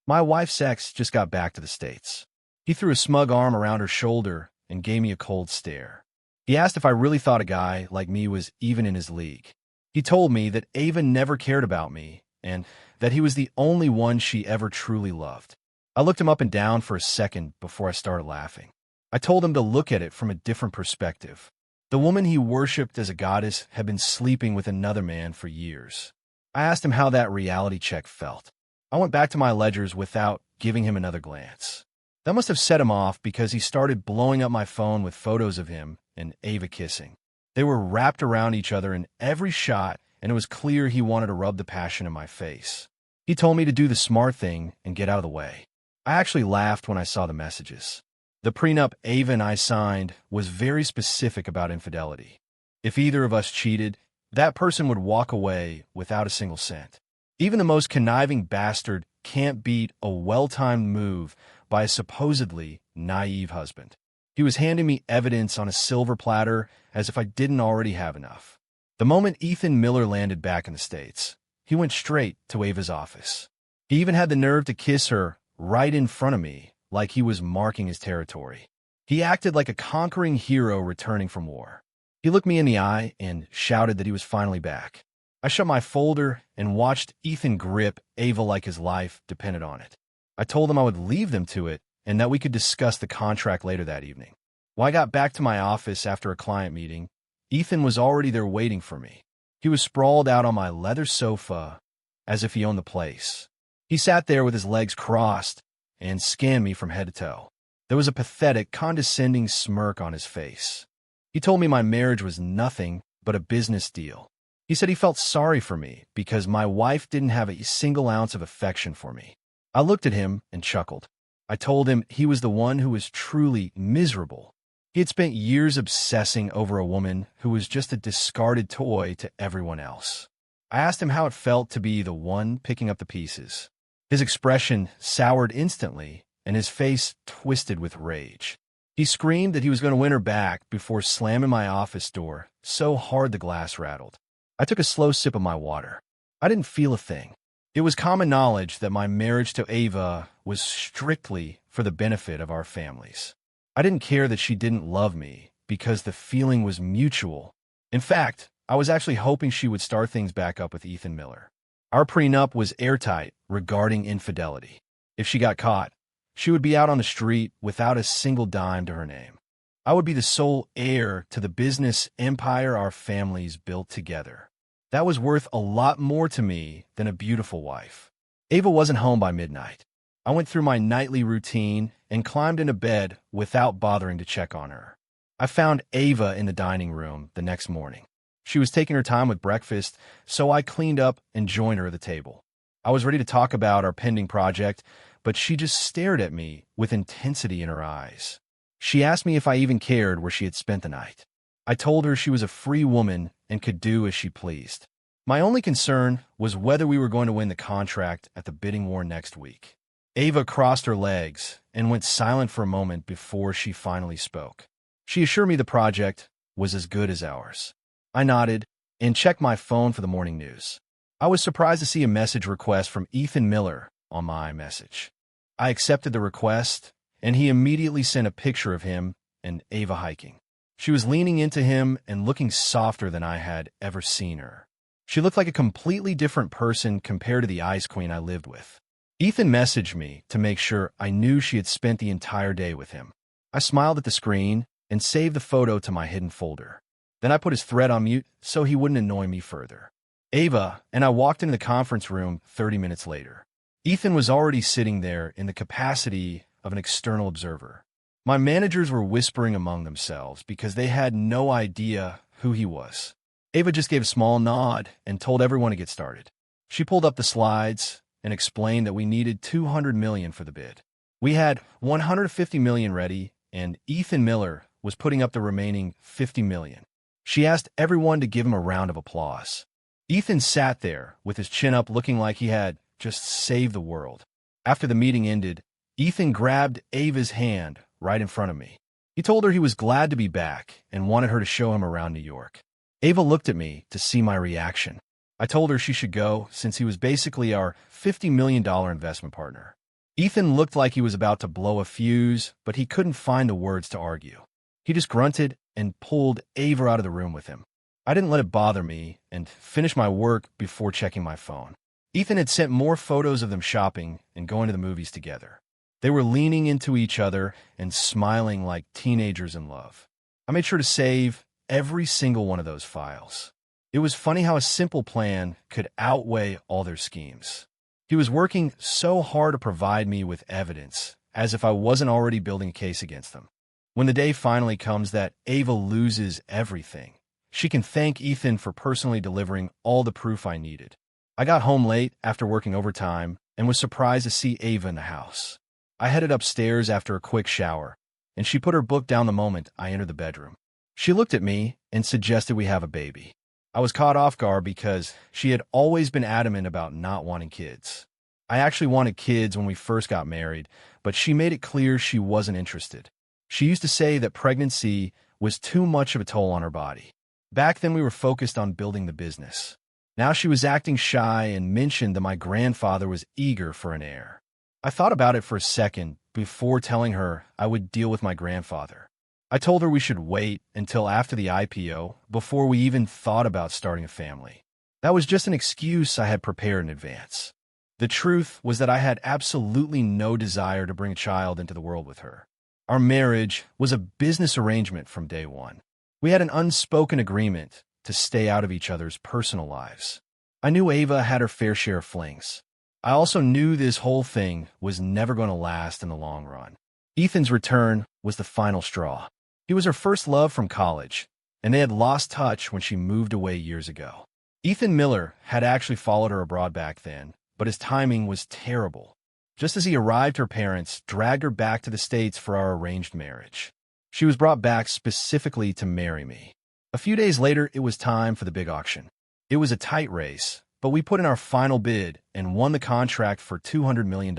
My wife's ex just got back to the States. He threw a smug arm around her shoulder and gave me a cold stare. He asked if I really thought a guy like me was even in his league. He told me that Ava never cared about me and that he was the only one she ever truly loved. I looked him up and down for a second before I started laughing. I told him to look at it from a different perspective. The woman he worshipped as a goddess had been sleeping with another man for years. I asked him how that reality check felt. I went back to my ledgers without giving him another glance. That must have set him off because he started blowing up my phone with photos of him and Ava kissing. They were wrapped around each other in every shot, and it was clear he wanted to rub the passion in my face. He told me to do the smart thing and get out of the way. I actually laughed when I saw the messages. The prenup Ava and I signed was very specific about infidelity. If either of us cheated, that person would walk away without a single cent. Even the most conniving bastard can't beat a well-timed move by a supposedly naive husband. He was handing me evidence on a silver platter as if I didn't already have enough. The moment Ethan Miller landed back in the States, he went straight to Ava's office. He even had the nerve to kiss her right in front of me, like he was marking his territory. He acted like a conquering hero returning from war. He looked me in the eye and shouted that he was finally back. I shut my folder and watched Ethan grip Ava like his life depended on it. I told him I would leave them to it and that we could discuss the contract later that evening. When I got back to my office after a client meeting, Ethan was already there waiting for me. He was sprawled out on my leather sofa as if he owned the place. He sat there with his legs crossed and scanned me from head to toe. There was a pathetic, condescending smirk on his face. He told me my marriage was nothing but a business deal. He said he felt sorry for me because my wife didn't have a single ounce of affection for me. I looked at him and chuckled. I told him he was the one who was truly miserable. He had spent years obsessing over a woman who was just a discarded toy to everyone else. I asked him how it felt to be the one picking up the pieces. His expression soured instantly, and his face twisted with rage. He screamed that he was going to win her back before slamming my office door so hard the glass rattled. I took a slow sip of my water. I didn't feel a thing. It was common knowledge that my marriage to Ava was strictly for the benefit of our families. I didn't care that she didn't love me because the feeling was mutual. In fact, I was actually hoping she would start things back up with Ethan Miller. Our prenup was airtight regarding infidelity. If she got caught, she would be out on the street without a single dime to her name. I would be the sole heir to the business empire our families built together. That was worth a lot more to me than a beautiful wife. Ava wasn't home by midnight. I went through my nightly routine and climbed into bed without bothering to check on her. I found Ava in the dining room the next morning. She was taking her time with breakfast, so I cleaned up and joined her at the table. I was ready to talk about our pending project, but she just stared at me with intensity in her eyes. She asked me if I even cared where she had spent the night. I told her she was a free woman and could do as she pleased. My only concern was whether we were going to win the contract at the bidding war next week. Ava crossed her legs and went silent for a moment before she finally spoke. She assured me the project was as good as ours. I nodded and checked my phone for the morning news. I was surprised to see a message request from Ethan Miller on my message. I accepted the request, and he immediately sent a picture of him and Ava hiking. She was leaning into him and looking softer than I had ever seen her. She looked like a completely different person compared to the ice queen I lived with. Ethan messaged me to make sure I knew she had spent the entire day with him. I smiled at the screen and saved the photo to my hidden folder. Then I put his thread on mute so he wouldn't annoy me further. Ava and I walked into the conference room 30 minutes later. Ethan was already sitting there in the capacity of an external observer. My managers were whispering among themselves because they had no idea who he was. Ava just gave a small nod and told everyone to get started. She pulled up the slides and explained that we needed $200 million for the bid. We had $150 million ready, and Ethan Miller was putting up the remaining $50 million. She asked everyone to give him a round of applause. Ethan sat there with his chin up looking like he had just saved the world. After the meeting ended, Ethan grabbed Ava's hand right in front of me. He told her he was glad to be back and wanted her to show him around New York. Ava looked at me to see my reaction. I told her she should go since he was basically our $50 million investment partner. Ethan looked like he was about to blow a fuse, but he couldn't find the words to argue. He just grunted and pulled Ava out of the room with him. I didn't let it bother me and finished my work before checking my phone. Ethan had sent more photos of them shopping and going to the movies together. They were leaning into each other and smiling like teenagers in love. I made sure to save every single one of those files. It was funny how a simple plan could outweigh all their schemes. He was working so hard to provide me with evidence, as if I wasn't already building a case against them. When the day finally comes that Ava loses everything, she can thank Ethan for personally delivering all the proof I needed. I got home late after working overtime and was surprised to see Ava in the house. I headed upstairs after a quick shower, and she put her book down the moment I entered the bedroom. She looked at me and suggested we have a baby. I was caught off guard because she had always been adamant about not wanting kids. I actually wanted kids when we first got married, but she made it clear she wasn't interested. She used to say that pregnancy was too much of a toll on her body. Back then we were focused on building the business. Now she was acting shy and mentioned that my grandfather was eager for an heir. I thought about it for a second before telling her I would deal with my grandfather. I told her we should wait until after the IPO before we even thought about starting a family. That was just an excuse I had prepared in advance. The truth was that I had absolutely no desire to bring a child into the world with her. Our marriage was a business arrangement from day one. We had an unspoken agreement to stay out of each other's personal lives. I knew Ava had her fair share of flings. I also knew this whole thing was never going to last in the long run. Ethan's return was the final straw. He was her first love from college, and they had lost touch when she moved away years ago. Ethan Miller had actually followed her abroad back then, but his timing was terrible. Just as he arrived, her parents dragged her back to the States for our arranged marriage. She was brought back specifically to marry me. A few days later, it was time for the big auction. It was a tight race, but we put in our final bid and won the contract for $200 million.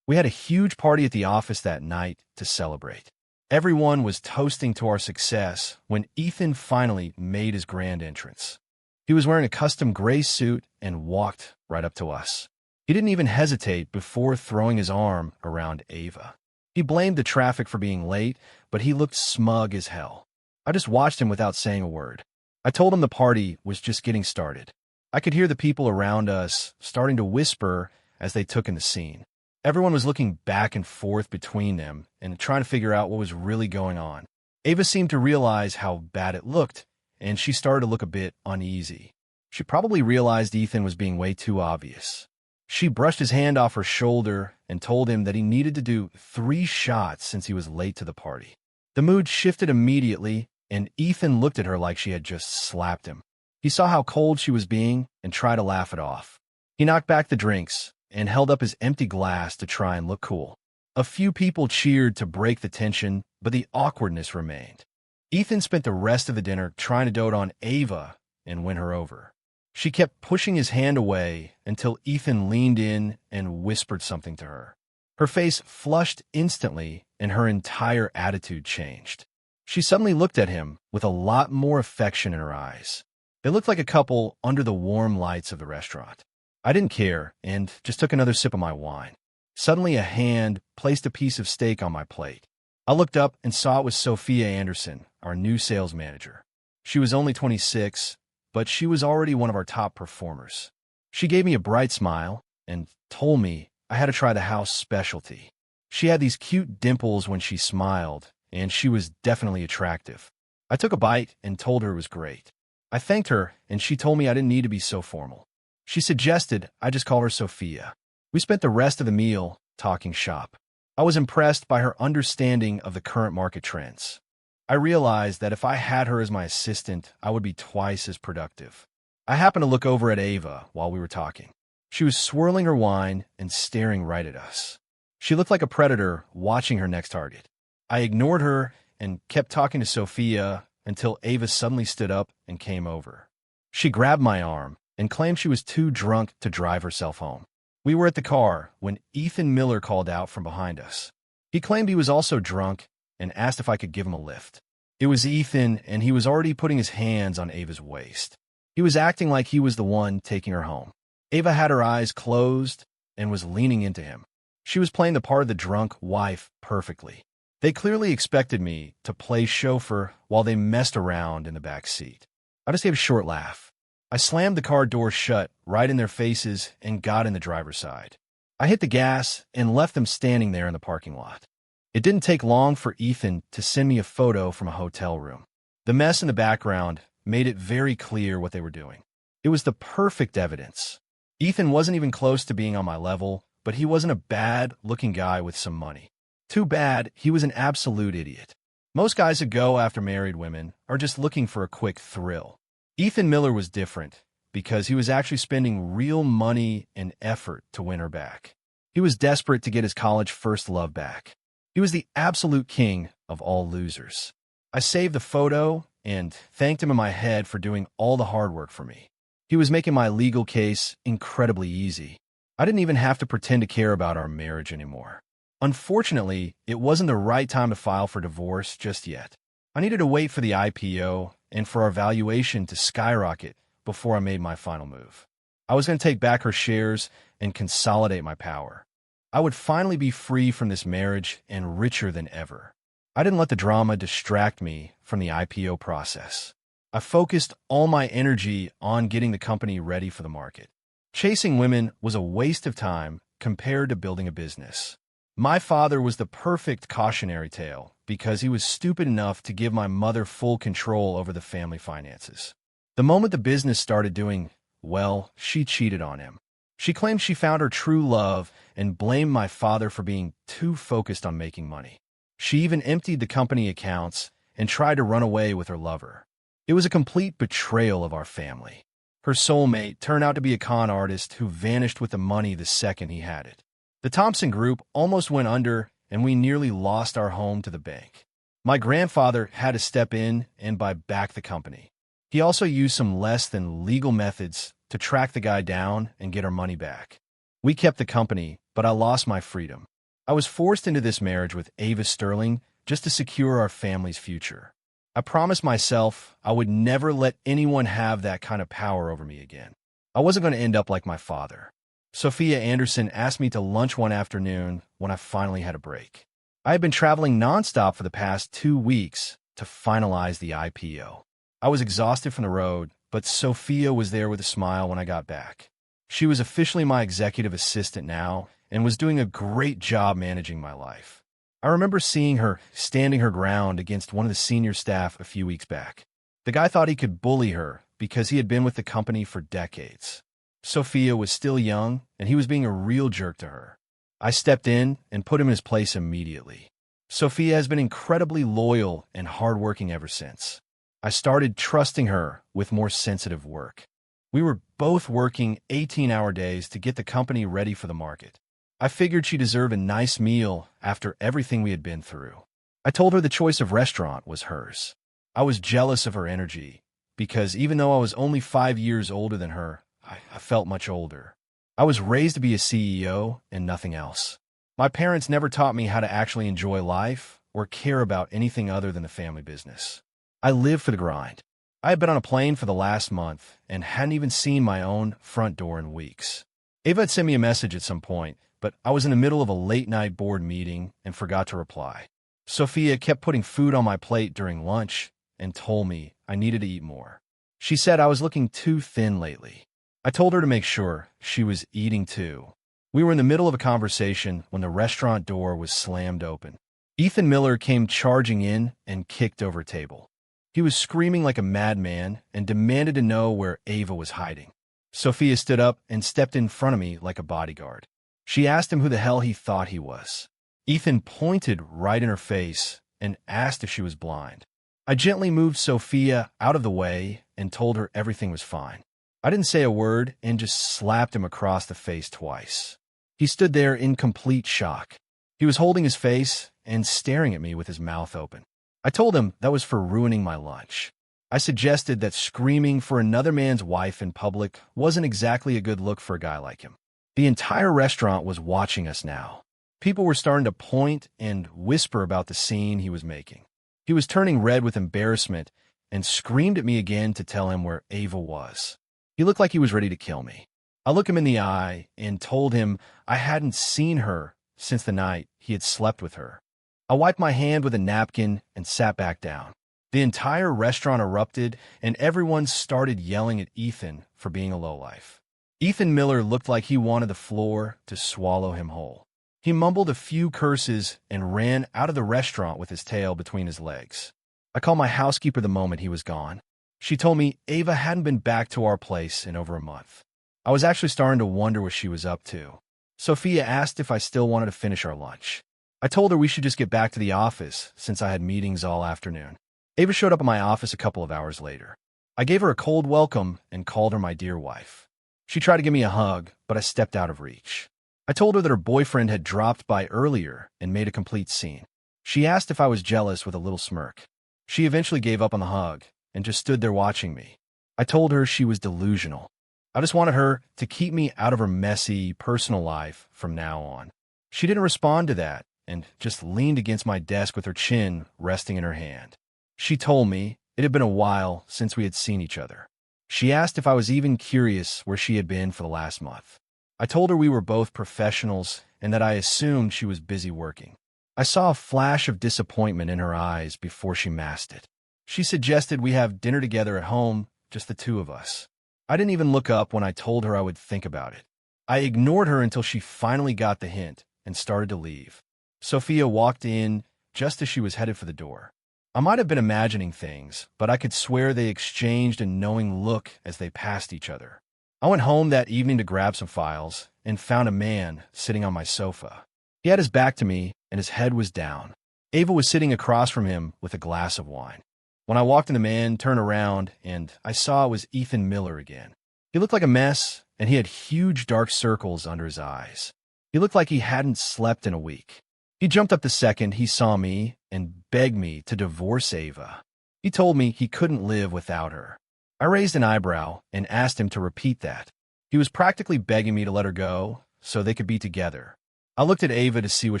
We had a huge party at the office that night to celebrate. Everyone was toasting to our success when Ethan finally made his grand entrance. He was wearing a custom gray suit and walked right up to us. He didn't even hesitate before throwing his arm around Ava. He blamed the traffic for being late, but he looked smug as hell. I just watched him without saying a word. I told him the party was just getting started. I could hear the people around us starting to whisper as they took in the scene. Everyone was looking back and forth between them and trying to figure out what was really going on. Ava seemed to realize how bad it looked, and she started to look a bit uneasy. She probably realized Ethan was being way too obvious. She brushed his hand off her shoulder and told him that he needed to do 3 shots since he was late to the party. The mood shifted immediately, and Ethan looked at her like she had just slapped him. He saw how cold she was being and tried to laugh it off. He knocked back the drinks and held up his empty glass to try and look cool. A few people cheered to break the tension, but the awkwardness remained. Ethan spent the rest of the dinner trying to dote on Ava and win her over. She kept pushing his hand away until Ethan leaned in and whispered something to her. Her face flushed instantly and her entire attitude changed. She suddenly looked at him with a lot more affection in her eyes. They looked like a couple under the warm lights of the restaurant. I didn't care and just took another sip of my wine. Suddenly a hand placed a piece of steak on my plate. I looked up and saw it was Sophia Anderson, our new sales manager. She was only 26, but she was already one of our top performers. She gave me a bright smile and told me I had to try the house specialty. She had these cute dimples when she smiled, and she was definitely attractive. I took a bite and told her it was great. I thanked her, and she told me I didn't need to be so formal. She suggested I just call her Sophia. We spent the rest of the meal talking shop. I was impressed by her understanding of the current market trends. I realized that if I had her as my assistant, I would be twice as productive. I happened to look over at Ava while we were talking. She was swirling her wine and staring right at us. She looked like a predator watching her next target. I ignored her and kept talking to Sophia until Ava suddenly stood up and came over. She grabbed my arm and claimed she was too drunk to drive herself home. We were at the car when Ethan Miller called out from behind us. He claimed he was also drunk and asked if I could give him a lift. It was Ethan, and he was already putting his hands on Ava's waist. He was acting like he was the one taking her home. Ava had her eyes closed and was leaning into him. She was playing the part of the drunk wife perfectly. They clearly expected me to play chauffeur while they messed around in the back seat. I just gave a short laugh. I slammed the car door shut right in their faces and got in the driver's side. I hit the gas and left them standing there in the parking lot. It didn't take long for Ethan to send me a photo from a hotel room. The mess in the background made it very clear what they were doing. It was the perfect evidence. Ethan wasn't even close to being on my level, but he wasn't a bad-looking guy with some money. Too bad he was an absolute idiot. Most guys who go after married women are just looking for a quick thrill. Ethan Miller was different because he was actually spending real money and effort to win her back. He was desperate to get his college first love back. He was the absolute king of all losers. I saved the photo and thanked him in my head for doing all the hard work for me. He was making my legal case incredibly easy. I didn't even have to pretend to care about our marriage anymore. Unfortunately, it wasn't the right time to file for divorce just yet. I needed to wait for the IPO and for our valuation to skyrocket before I made my final move. I was going to take back her shares and consolidate my power. I would finally be free from this marriage and richer than ever. I didn't let the drama distract me from the IPO process. I focused all my energy on getting the company ready for the market. Chasing women was a waste of time compared to building a business. My father was the perfect cautionary tale because he was stupid enough to give my mother full control over the family finances. The moment the business started doing well, she cheated on him. She claimed she found her true love and blamed my father for being too focused on making money. She even emptied the company accounts and tried to run away with her lover. It was a complete betrayal of our family. Her soulmate turned out to be a con artist who vanished with the money the second he had it. The Thompson Group almost went under, and we nearly lost our home to the bank. My grandfather had to step in and buy back the company. He also used some less than legal methods to track the guy down and get our money back. We kept the company, but I lost my freedom. I was forced into this marriage with Ava Sterling just to secure our family's future. I promised myself I would never let anyone have that kind of power over me again. I wasn't going to end up like my father. Sophia Anderson asked me to lunch one afternoon when I finally had a break. I had been traveling nonstop for the past 2 weeks to finalize the IPO. I was exhausted from the road, but Sophia was there with a smile when I got back. She was officially my executive assistant now and was doing a great job managing my life. I remember seeing her standing her ground against one of the senior staff a few weeks back. The guy thought he could bully her because he had been with the company for decades. Sophia was still young, and he was being a real jerk to her. I stepped in and put him in his place immediately. Sophia has been incredibly loyal and hardworking ever since. I started trusting her with more sensitive work. We were both working 18-hour days to get the company ready for the market. I figured she deserved a nice meal after everything we had been through. I told her the choice of restaurant was hers. I was jealous of her energy because even though I was only 5 years older than her, I felt much older. I was raised to be a CEO and nothing else. My parents never taught me how to actually enjoy life or care about anything other than the family business. I lived for the grind. I had been on a plane for the last month and hadn't even seen my own front door in weeks. Ava had sent me a message at some point, but I was in the middle of a late-night board meeting and forgot to reply. Sophia kept putting food on my plate during lunch and told me I needed to eat more. She said I was looking too thin lately. I told her to make sure she was eating too. We were in the middle of a conversation when the restaurant door was slammed open. Ethan Miller came charging in and kicked over a table. He was screaming like a madman and demanded to know where Ava was hiding. Sophia stood up and stepped in front of me like a bodyguard. She asked him who the hell he thought he was. Ethan pointed right in her face and asked if she was blind. I gently moved Sophia out of the way and told her everything was fine. I didn't say a word and just slapped him across the face twice. He stood there in complete shock. He was holding his face and staring at me with his mouth open. I told him that was for ruining my lunch. I suggested that screaming for another man's wife in public wasn't exactly a good look for a guy like him. The entire restaurant was watching us now. People were starting to point and whisper about the scene he was making. He was turning red with embarrassment and screamed at me again to tell him where Ava was. He looked like he was ready to kill me. I looked him in the eye and told him I hadn't seen her since the night he had slept with her. I wiped my hand with a napkin and sat back down. The entire restaurant erupted, and everyone started yelling at Ethan for being a lowlife. Ethan Miller looked like he wanted the floor to swallow him whole. He mumbled a few curses and ran out of the restaurant with his tail between his legs. I called my housekeeper the moment he was gone. She told me Ava hadn't been back to our place in over a month. I was actually starting to wonder what she was up to. Sophia asked if I still wanted to finish our lunch. I told her we should just get back to the office since I had meetings all afternoon. Ava showed up at my office a couple of hours later. I gave her a cold welcome and called her my dear wife. She tried to give me a hug, but I stepped out of reach. I told her that her boyfriend had dropped by earlier and made a complete scene. She asked if I was jealous with a little smirk. She eventually gave up on the hug and just stood there watching me. I told her she was delusional. I just wanted her to keep me out of her messy, personal life from now on. She didn't respond to that and just leaned against my desk with her chin resting in her hand. She told me it had been a while since we had seen each other. She asked if I was even curious where she had been for the last month. I told her we were both professionals and that I assumed she was busy working. I saw a flash of disappointment in her eyes before she masked it. She suggested we have dinner together at home, just the two of us. I didn't even look up when I told her I would think about it. I ignored her until she finally got the hint and started to leave. Sophia walked in just as she was headed for the door. I might have been imagining things, but I could swear they exchanged a knowing look as they passed each other. I went home that evening to grab some files and found a man sitting on my sofa. He had his back to me and his head was down. Ava was sitting across from him with a glass of wine. When I walked in, the man turned around and I saw it was Ethan Miller again. He looked like a mess and he had huge dark circles under his eyes. He looked like he hadn't slept in a week. He jumped up the second he saw me and begged me to divorce Ava. He told me he couldn't live without her. I raised an eyebrow and asked him to repeat that. He was practically begging me to let her go so they could be together. I looked at Ava to see what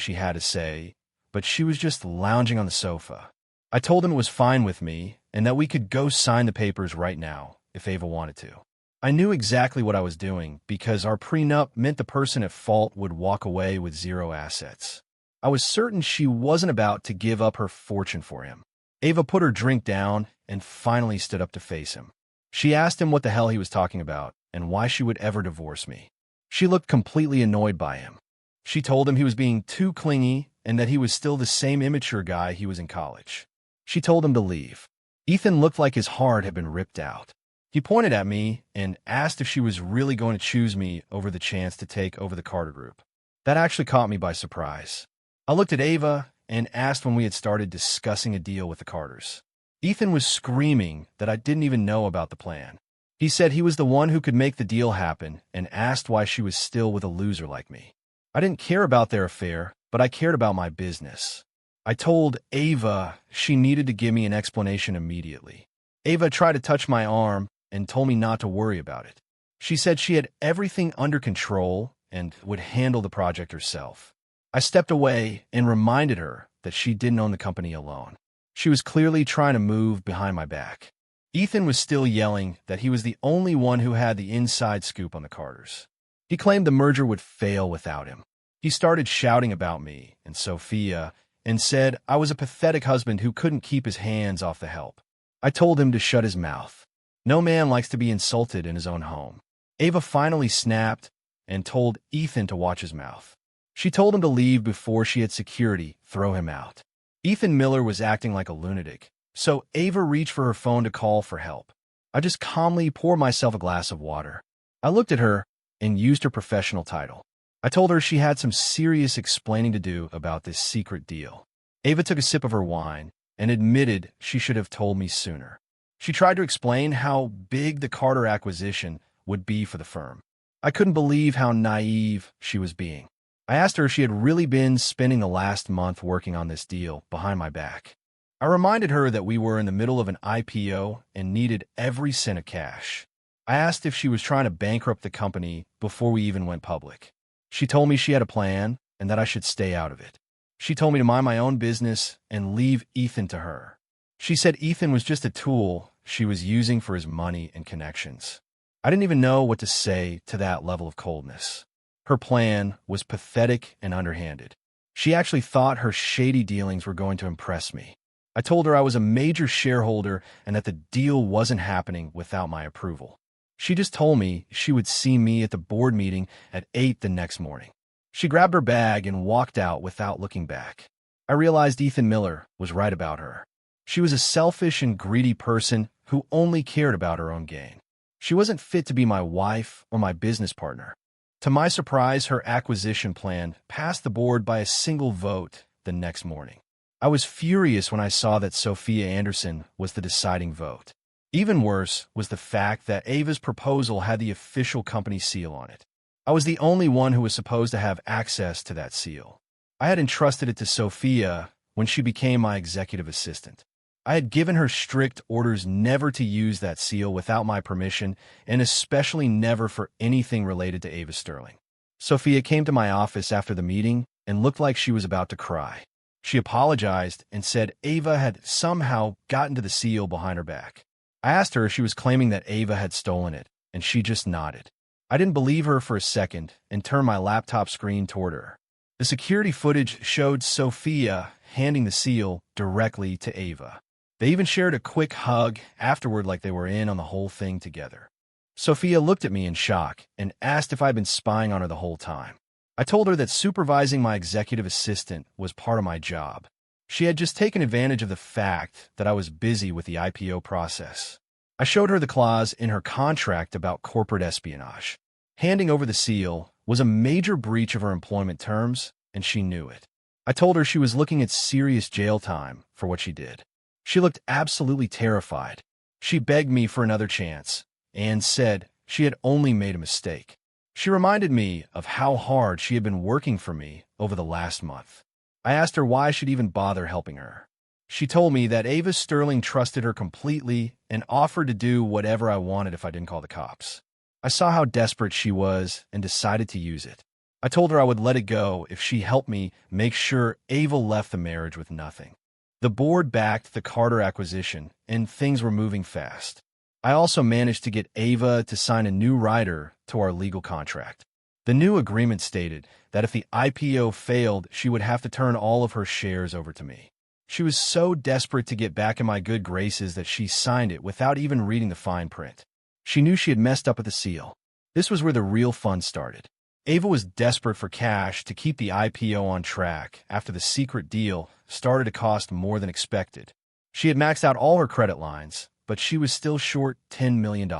she had to say, but she was just lounging on the sofa. I told him it was fine with me and that we could go sign the papers right now if Ava wanted to. I knew exactly what I was doing because our prenup meant the person at fault would walk away with zero assets. I was certain she wasn't about to give up her fortune for him. Ava put her drink down and finally stood up to face him. She asked him what the hell he was talking about and why she would ever divorce me. She looked completely annoyed by him. She told him he was being too clingy and that he was still the same immature guy he was in college. She told him to leave. Ethan looked like his heart had been ripped out. He pointed at me and asked if she was really going to choose me over the chance to take over the Carter Group. That actually caught me by surprise. I looked at Ava and asked when we had started discussing a deal with the Carters. Ethan was screaming that I didn't even know about the plan. He said he was the one who could make the deal happen and asked why she was still with a loser like me. I didn't care about their affair, but I cared about my business. I told Ava she needed to give me an explanation immediately. Ava tried to touch my arm and told me not to worry about it. She said she had everything under control and would handle the project herself. I stepped away and reminded her that she didn't own the company alone. She was clearly trying to move behind my back. Ethan was still yelling that he was the only one who had the inside scoop on the Carters. He claimed the merger would fail without him. He started shouting about me and Sophia and said I was a pathetic husband who couldn't keep his hands off the help. I told him to shut his mouth. No man likes to be insulted in his own home. Ava finally snapped and told Ethan to watch his mouth. She told him to leave before she had security throw him out. Ethan Miller was acting like a lunatic, so Ava reached for her phone to call for help. I just calmly poured myself a glass of water. I looked at her and used her professional title. I told her she had some serious explaining to do about this secret deal. Ava took a sip of her wine and admitted she should have told me sooner. She tried to explain how big the Carter acquisition would be for the firm. I couldn't believe how naive she was being. I asked her if she had really been spending the last month working on this deal behind my back. I reminded her that we were in the middle of an IPO and needed every cent of cash. I asked if she was trying to bankrupt the company before we even went public. She told me she had a plan and that I should stay out of it. She told me to mind my own business and leave Ethan to her. She said Ethan was just a tool she was using for his money and connections. I didn't even know what to say to that level of coldness. Her plan was pathetic and underhanded. She actually thought her shady dealings were going to impress me. I told her I was a major shareholder and that the deal wasn't happening without my approval. She just told me she would see me at the board meeting at 8 the next morning. She grabbed her bag and walked out without looking back. I realized Ethan Miller was right about her. She was a selfish and greedy person who only cared about her own gain. She wasn't fit to be my wife or my business partner. To my surprise, her acquisition plan passed the board by a single vote the next morning. I was furious when I saw that Sophia Anderson was the deciding vote. Even worse was the fact that Ava's proposal had the official company seal on it. I was the only one who was supposed to have access to that seal. I had entrusted it to Sophia when she became my executive assistant. I had given her strict orders never to use that seal without my permission, and especially never for anything related to Ava Sterling. Sophia came to my office after the meeting and looked like she was about to cry. She apologized and said Ava had somehow gotten to the seal behind her back. I asked her if she was claiming that Ava had stolen it, and she just nodded. I didn't believe her for a second and turned my laptop screen toward her. The security footage showed Sophia handing the seal directly to Ava. They even shared a quick hug afterward like they were in on the whole thing together. Sophia looked at me in shock and asked if I'd been spying on her the whole time. I told her that supervising my executive assistant was part of my job. She had just taken advantage of the fact that I was busy with the IPO process. I showed her the clause in her contract about corporate espionage. Handing over the seal was a major breach of her employment terms, and she knew it. I told her she was looking at serious jail time for what she did. She looked absolutely terrified. She begged me for another chance and said she had only made a mistake. She reminded me of how hard she had been working for me over the last month. I asked her why I should even bother helping her. She told me that Ava Sterling trusted her completely and offered to do whatever I wanted if I didn't call the cops. I saw how desperate she was and decided to use it. I told her I would let it go if she helped me make sure Ava left the marriage with nothing. The board backed the Carter acquisition, and things were moving fast. I also managed to get Ava to sign a new rider to our legal contract. The new agreement stated that if the IPO failed, she would have to turn all of her shares over to me. She was so desperate to get back in my good graces that she signed it without even reading the fine print. She knew she had messed up with the seal. This was where the real fun started. Ava was desperate for cash to keep the IPO on track after the secret deal started to cost more than expected. She had maxed out all her credit lines, but she was still short $10 million.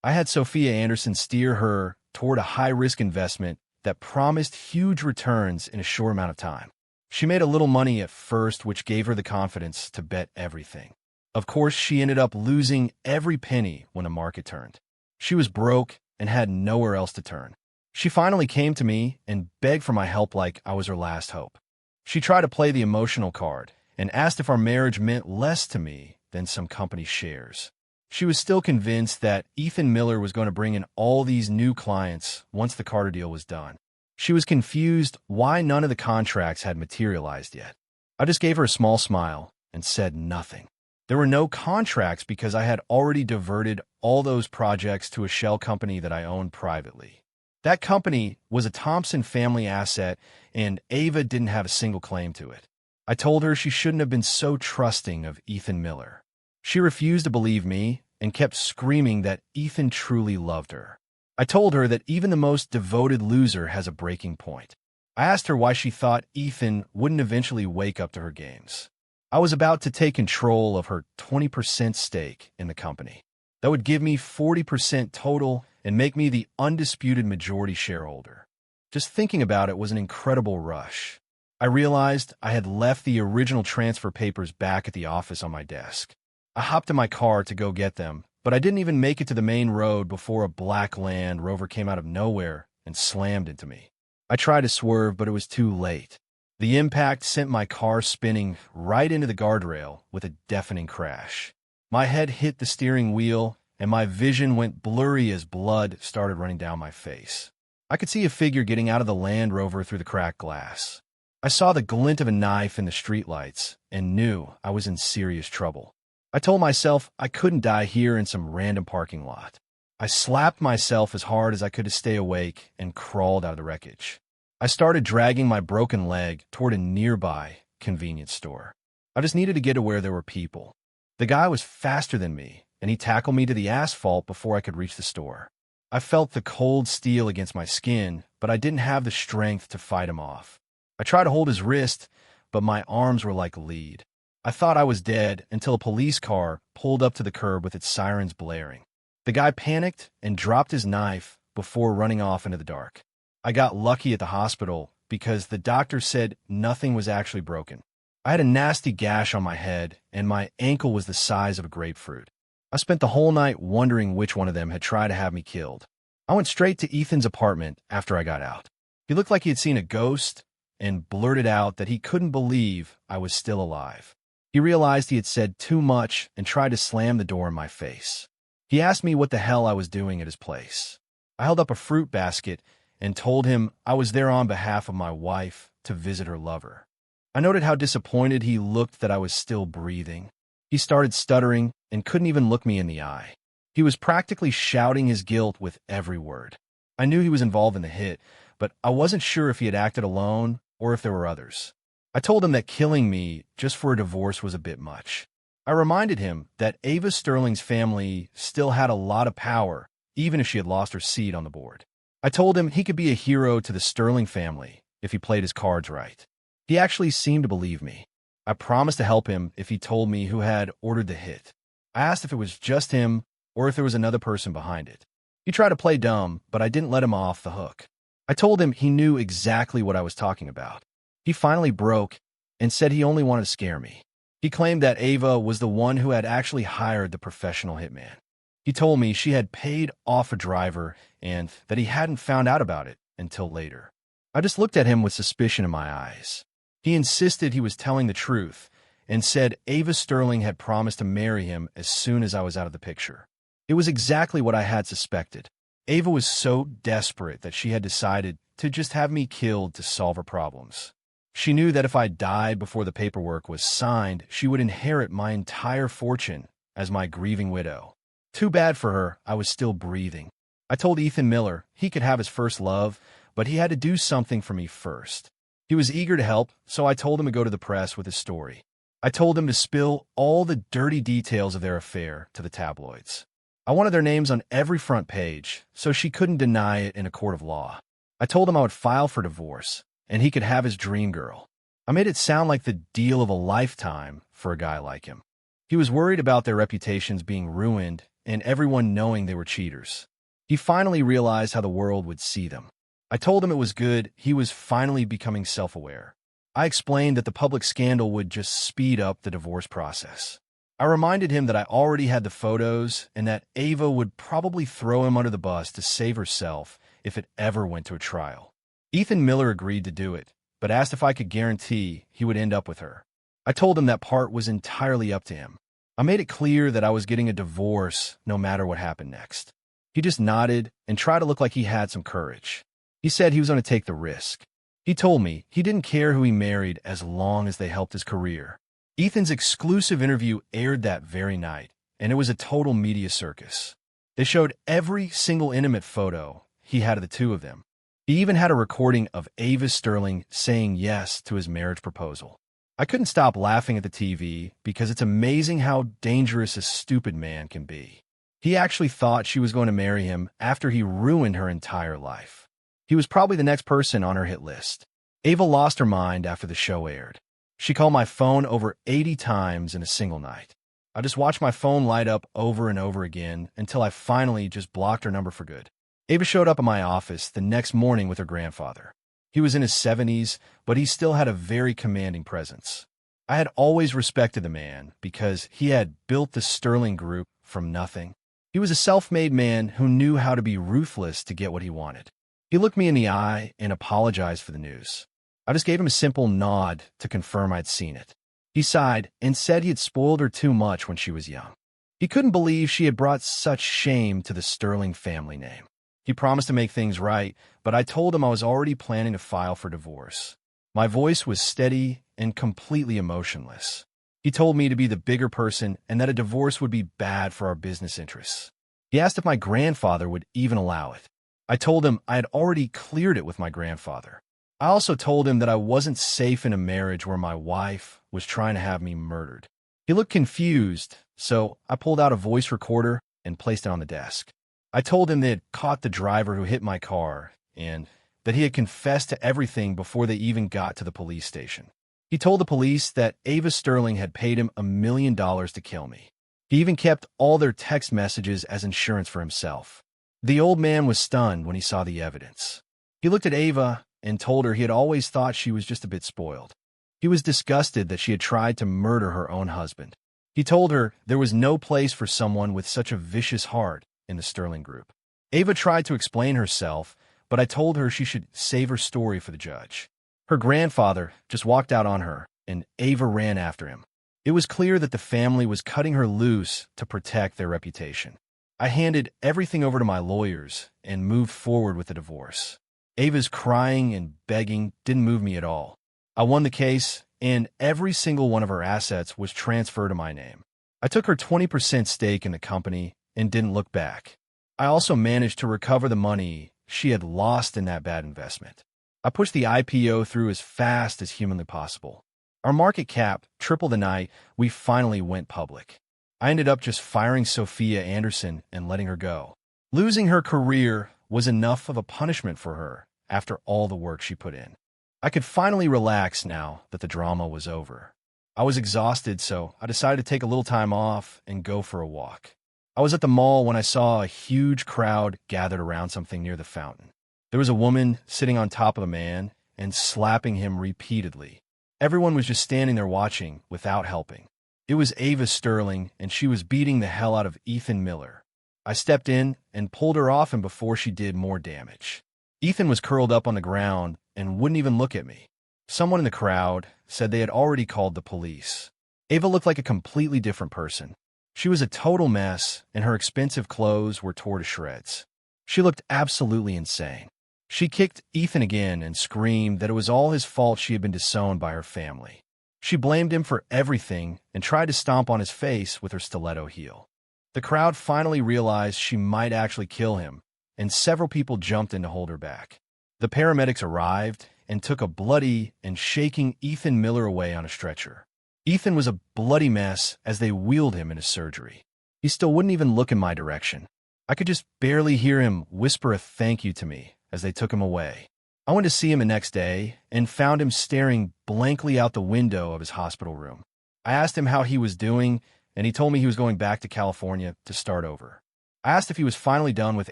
I had Sophia Anderson steer her toward a high-risk investment that promised huge returns in a short amount of time. She made a little money at first, which gave her the confidence to bet everything. Of course, she ended up losing every penny when the market turned. She was broke and had nowhere else to turn. She finally came to me and begged for my help like I was her last hope. She tried to play the emotional card and asked if our marriage meant less to me than some company shares. She was still convinced that Ethan Miller was going to bring in all these new clients once the Carter deal was done. She was confused why none of the contracts had materialized yet. I just gave her a small smile and said nothing. There were no contracts because I had already diverted all those projects to a shell company that I owned privately. That company was a Thompson family asset, and Ava didn't have a single claim to it. I told her she shouldn't have been so trusting of Ethan Miller. She refused to believe me and kept screaming that Ethan truly loved her. I told her that even the most devoted loser has a breaking point. I asked her why she thought Ethan wouldn't eventually wake up to her games. I was about to take control of her 20% stake in the company. That would give me 40% total and make me the undisputed majority shareholder. Just thinking about it was an incredible rush. I realized I had left the original transfer papers back at the office on my desk. I hopped in my car to go get them, but I didn't even make it to the main road before a black Land Rover came out of nowhere and slammed into me. I tried to swerve, but it was too late. The impact sent my car spinning right into the guardrail with a deafening crash. My head hit the steering wheel, and my vision went blurry as blood started running down my face. I could see a figure getting out of the Land Rover through the cracked glass. I saw the glint of a knife in the streetlights and knew I was in serious trouble. I told myself I couldn't die here in some random parking lot. I slapped myself as hard as I could to stay awake and crawled out of the wreckage. I started dragging my broken leg toward a nearby convenience store. I just needed to get to where there were people. The guy was faster than me, and he tackled me to the asphalt before I could reach the store. I felt the cold steel against my skin, but I didn't have the strength to fight him off. I tried to hold his wrist, but my arms were like lead. I thought I was dead until a police car pulled up to the curb with its sirens blaring. The guy panicked and dropped his knife before running off into the dark. I got lucky at the hospital because the doctor said nothing was actually broken. I had a nasty gash on my head, and my ankle was the size of a grapefruit. I spent the whole night wondering which one of them had tried to have me killed. I went straight to Ethan's apartment after I got out. He looked like he had seen a ghost and blurted out that he couldn't believe I was still alive. He realized he had said too much and tried to slam the door in my face. He asked me what the hell I was doing at his place. I held up a fruit basket and told him I was there on behalf of my wife to visit her lover. I noted how disappointed he looked that I was still breathing. He started stuttering and couldn't even look me in the eye. He was practically shouting his guilt with every word. I knew he was involved in the hit, but I wasn't sure if he had acted alone or if there were others. I told him that killing me just for a divorce was a bit much. I reminded him that Ava Sterling's family still had a lot of power, even if she had lost her seat on the board. I told him he could be a hero to the Sterling family if he played his cards right. He actually seemed to believe me. I promised to help him if he told me who had ordered the hit. I asked if it was just him or if there was another person behind it. He tried to play dumb, but I didn't let him off the hook. I told him he knew exactly what I was talking about. He finally broke and said he only wanted to scare me. He claimed that Ava was the one who had actually hired the professional hitman. He told me she had paid off a driver and that he hadn't found out about it until later. I just looked at him with suspicion in my eyes. He insisted he was telling the truth and said Ava Sterling had promised to marry him as soon as I was out of the picture. It was exactly what I had suspected. Ava was so desperate that she had decided to just have me killed to solve her problems. She knew that if I died before the paperwork was signed, she would inherit my entire fortune as my grieving widow. Too bad for her, I was still breathing. I told Ethan Miller he could have his first love, but he had to do something for me first. He was eager to help, so I told him to go to the press with his story. I told him to spill all the dirty details of their affair to the tabloids. I wanted their names on every front page, so she couldn't deny it in a court of law. I told him I would file for divorce, and he could have his dream girl. I made it sound like the deal of a lifetime for a guy like him. He was worried about their reputations being ruined and everyone knowing they were cheaters. He finally realized how the world would see them. I told him it was good he was finally becoming self-aware. I explained that the public scandal would just speed up the divorce process. I reminded him that I already had the photos and that Ava would probably throw him under the bus to save herself if it ever went to a trial. Ethan Miller agreed to do it, but asked if I could guarantee he would end up with her. I told him that part was entirely up to him. I made it clear that I was getting a divorce no matter what happened next. He just nodded and tried to look like he had some courage. He said he was going to take the risk. He told me he didn't care who he married as long as they helped his career. Ethan's exclusive interview aired that very night, and it was a total media circus. They showed every single intimate photo he had of the two of them. He even had a recording of Ava Sterling saying yes to his marriage proposal. I couldn't stop laughing at the TV because it's amazing how dangerous a stupid man can be. He actually thought she was going to marry him after he ruined her entire life. He was probably the next person on her hit list. Ava lost her mind after the show aired. She called my phone over 80 times in a single night. I just watched my phone light up over and over again until I finally just blocked her number for good. Ava showed up at my office the next morning with her grandfather. He was in his 70s, but he still had a very commanding presence. I had always respected the man because he had built the Sterling Group from nothing. He was a self-made man who knew how to be ruthless to get what he wanted. He looked me in the eye and apologized for the news. I just gave him a simple nod to confirm I'd seen it. He sighed and said he had spoiled her too much when she was young. He couldn't believe she had brought such shame to the Sterling family name. He promised to make things right, but I told him I was already planning to file for divorce. My voice was steady and completely emotionless. He told me to be the bigger person and that a divorce would be bad for our business interests. He asked if my grandfather would even allow it. I told him I had already cleared it with my grandfather. I also told him that I wasn't safe in a marriage where my wife was trying to have me murdered. He looked confused, so I pulled out a voice recorder and placed it on the desk. I told him they had caught the driver who hit my car and that he had confessed to everything before they even got to the police station. He told the police that Ava Sterling had paid him $1 million to kill me. He even kept all their text messages as insurance for himself. The old man was stunned when he saw the evidence. He looked at Ava and told her he had always thought she was just a bit spoiled. He was disgusted that she had tried to murder her own husband. He told her there was no place for someone with such a vicious heart in the Sterling group. Ava tried to explain herself, but I told her she should save her story for the judge. Her grandfather just walked out on her, and Ava ran after him. It was clear that the family was cutting her loose to protect their reputation. I handed everything over to my lawyers and moved forward with the divorce. Ava's crying and begging didn't move me at all. I won the case, and every single one of her assets was transferred to my name. I took her 20% stake in the company and didn't look back. I also managed to recover the money she had lost in that bad investment. I pushed the IPO through as fast as humanly possible. Our market cap tripled the night we finally went public. I ended up just firing Sophia Anderson and letting her go. Losing her career was enough of a punishment for her after all the work she put in. I could finally relax now that the drama was over. I was exhausted, so I decided to take a little time off and go for a walk. I was at the mall when I saw a huge crowd gathered around something near the fountain. There was a woman sitting on top of a man and slapping him repeatedly. Everyone was just standing there watching without helping. It was Ava Sterling, and she was beating the hell out of Ethan Miller. I stepped in and pulled her off him before she did more damage. Ethan was curled up on the ground and wouldn't even look at me. Someone in the crowd said they had already called the police. Ava looked like a completely different person. She was a total mess, and her expensive clothes were torn to shreds. She looked absolutely insane. She kicked Ethan again and screamed that it was all his fault she had been disowned by her family. She blamed him for everything and tried to stomp on his face with her stiletto heel. The crowd finally realized she might actually kill him, and several people jumped in to hold her back. The paramedics arrived and took a bloody and shaking Ethan Miller away on a stretcher. Ethan was a bloody mess as they wheeled him into surgery. He still wouldn't even look in my direction. I could just barely hear him whisper a thank you to me as they took him away. I went to see him the next day and found him staring blankly out the window of his hospital room. I asked him how he was doing, and he told me he was going back to California to start over. I asked if he was finally done with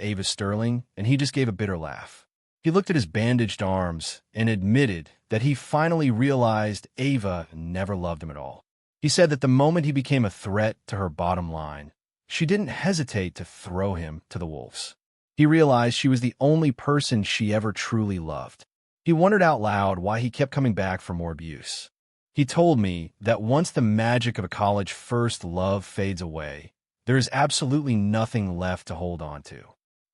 Ava Sterling, and he just gave a bitter laugh. He looked at his bandaged arms and admitted that he finally realized Ava never loved him at all. He said that the moment he became a threat to her bottom line, she didn't hesitate to throw him to the wolves. He realized she was the only person she ever truly loved. He wondered out loud why he kept coming back for more abuse. He told me that once the magic of a college first love fades away, there is absolutely nothing left to hold on to.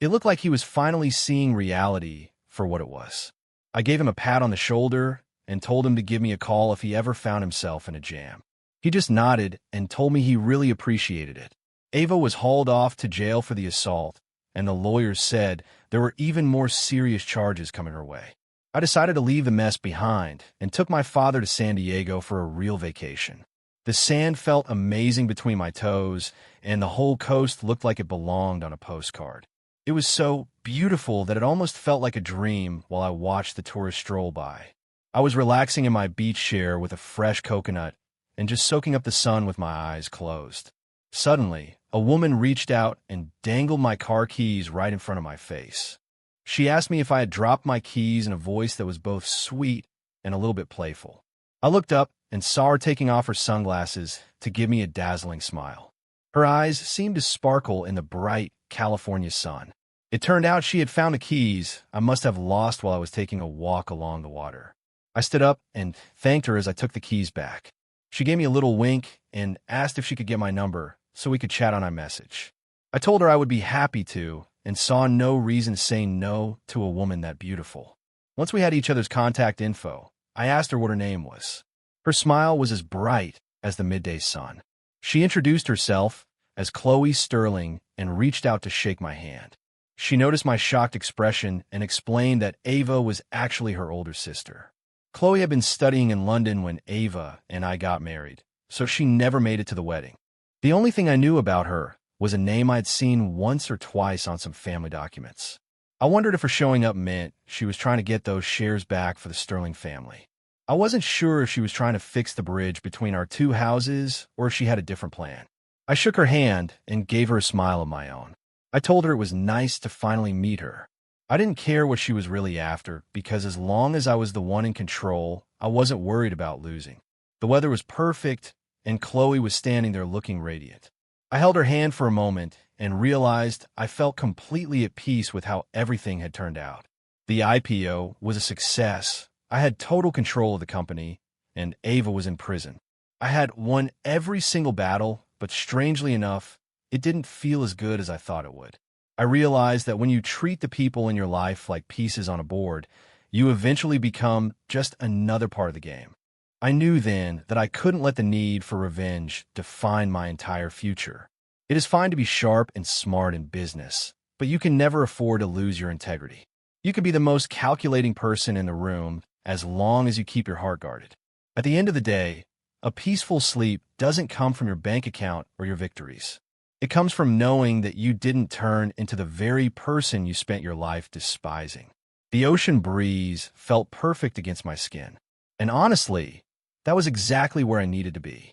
It looked like he was finally seeing reality for what it was. I gave him a pat on the shoulder and told him to give me a call if he ever found himself in a jam. He just nodded and told me he really appreciated it. Ava was hauled off to jail for the assault, and the lawyers said there were even more serious charges coming her way. I decided to leave the mess behind and took my father to San Diego for a real vacation. The sand felt amazing between my toes, and the whole coast looked like it belonged on a postcard. It was so beautiful that it almost felt like a dream while I watched the tourists stroll by. I was relaxing in my beach chair with a fresh coconut and just soaking up the sun with my eyes closed. Suddenly, a woman reached out and dangled my car keys right in front of my face. She asked me if I had dropped my keys in a voice that was both sweet and a little bit playful. I looked up and saw her taking off her sunglasses to give me a dazzling smile. Her eyes seemed to sparkle in the bright California sun. It turned out she had found the keys I must have lost while I was taking a walk along the water. I stood up and thanked her as I took the keys back. She gave me a little wink and asked if she could get my number so we could chat on iMessage. I told her I would be happy to and saw no reason saying no to a woman that beautiful. Once we had each other's contact info, I asked her what her name was. Her smile was as bright as the midday sun. She introduced herself, as Chloe Sterling and reached out to shake my hand. She noticed my shocked expression and explained that Ava was actually her older sister. Chloe had been studying in London when Ava and I got married, so she never made it to the wedding. The only thing I knew about her was a name I'd seen once or twice on some family documents. I wondered if her showing up meant she was trying to get those shares back for the Sterling family. I wasn't sure if she was trying to fix the bridge between our two houses or if she had a different plan. I shook her hand and gave her a smile of my own. I told her it was nice to finally meet her. I didn't care what she was really after because as long as I was the one in control, I wasn't worried about losing. The weather was perfect and Chloe was standing there looking radiant. I held her hand for a moment and realized I felt completely at peace with how everything had turned out. The IPO was a success. I had total control of the company, and Ava was in prison. I had won every single battle, but strangely enough, it didn't feel as good as I thought it would. I realized that when you treat the people in your life like pieces on a board, you eventually become just another part of the game. I knew then that I couldn't let the need for revenge define my entire future. It is fine to be sharp and smart in business, but you can never afford to lose your integrity. You can be the most calculating person in the room as long as you keep your heart guarded. At the end of the day, a peaceful sleep doesn't come from your bank account or your victories. It comes from knowing that you didn't turn into the very person you spent your life despising. The ocean breeze felt perfect against my skin. And honestly, that was exactly where I needed to be.